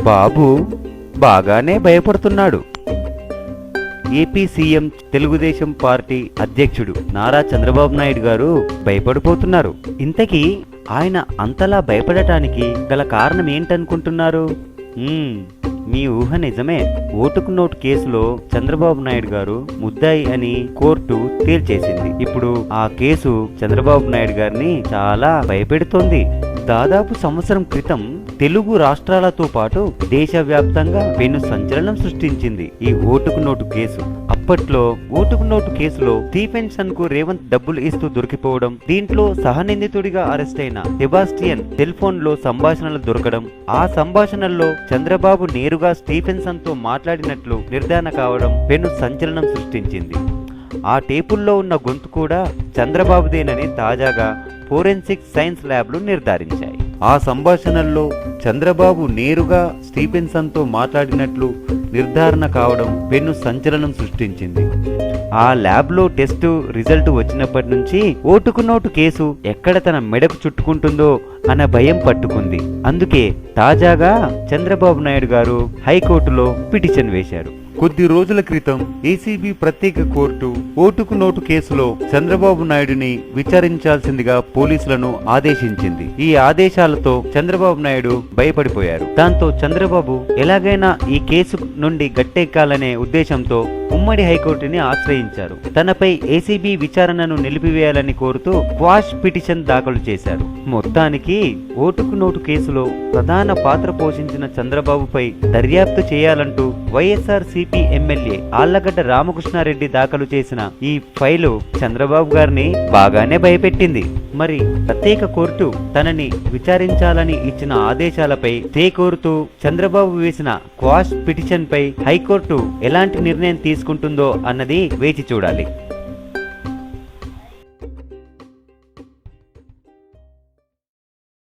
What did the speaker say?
బాబు బాగానే భయపడుతున్నాడు. AP CM Telugu Desam party అధ్యక్షుడు నారా చంద్రబాబు నాయుడు గారు భయపడిపోతున్నారు. ఇంతకీ ఆయన అంతలా భయపడటానికి గల కారణం ఏంటనుకుంటున్నారు? మీ ఊహ నిజమే. ఓటుకు నోటు కేసులో చంద్రబాబు నాయుడు గారు ముద్దాయి అని కోర్టు తేల్చేసింది. ఇప్పుడు ఆ కేసు చంద్రబాబు నాయుడు గారిని చాలా భయపెడుతోంది. దాదాపు సంవత్సరం క్రితం తెలుగు రాష్ట్రాలతో పాటు దేశవ్యాప్తంగా పెను సంచలనం సృష్టించింది ఈ ఓటుకు నోటు కేసు. అప్పట్లో ఓటుకు నోటు కేసులో స్టీఫెన్సన్ కు రేవంత్ డబ్బులు ఇస్తూ దొరికిపోవడం, దీంట్లో సహనిందితుడిగా అరెస్ట్ అయిన సెబాస్టియన్ సెల్ ఫోన్ లో సంభాషణలు దొరకడం, ఆ సంభాషణల్లో చంద్రబాబు నేరుగా స్టీఫెన్సన్ తో మాట్లాడినట్లు నిర్ధారణ కావడం పెను సంచలనం సృష్టించింది. ఆ టేపుల్లో ఉన్న గొంతు కూడా చంద్రబాబుదేనని తాజాగా ఫోరెన్సిక్ సైన్స్ ల్యాబ్లు నిర్ధారించాయి. ఆ సంభాషణల్లో చంద్రబాబు నేరుగా స్టీఫెన్సన్ తో మాట్లాడినట్లు నిర్ధారణ కావడం పెను సంచలనం సృష్టించింది. ఆ ల్యాబ్లో టెస్టు రిజల్ట్ వచ్చినప్పటి నుంచి ఓటుకు నోటు కేసు ఎక్కడ తన మెడకు చుట్టుకుంటుందో అన్న భయం పట్టుకుంది. అందుకే తాజాగా చంద్రబాబు నాయుడు గారు హైకోర్టులో పిటిషన్ వేశారు. కొద్ది రోజుల క్రితం ఏసీబీ ప్రత్యేక కోర్టు ఓటుకు నోటు కేసులో చంద్రబాబు నాయుడుని విచారించాల్సిందిగా పోలీసులను ఆదేశించింది. ఈ ఆదేశాలతో చంద్రబాబు నాయుడు భయపడిపోయారు. దాంతో చంద్రబాబు ఎలాగైనా ఈ కేసు నుండి గట్టెక్కాలనే ఉద్దేశంతో ఉమ్మడి హైకోర్టుని ఆశ్రయించారు. తనపై ఏసీబీ విచారణను నిలిపివేయాలని కోరుతూ క్వాష్ పిటిషన్ దాఖలు చేశారు. మొత్తానికి ఓటుకు నోటు కేసులో ప్రధాన పాత్ర పోషించిన చంద్రబాబుపై దర్యాప్తు చేయాలంటూ వైఎస్ఆర్సీపీ ఎమ్మెల్యే ఆళ్లగడ్డ రామకృష్ణారెడ్డి దాఖలు చేసిన ఈ ఫైలు చంద్రబాబు గారిని బాగానే భయపెట్టింది. మరి ప్రత్యేక కోర్టు తనని విచారించాలని ఇచ్చిన ఆదేశాలపై స్టే కోరుతూ చంద్రబాబు వేసిన క్వాష్ పిటిషన్ పై హైకోర్టు ఎలాంటి నిర్ణయం తీసుకుంటుందో అన్నది వేచి చూడాలి.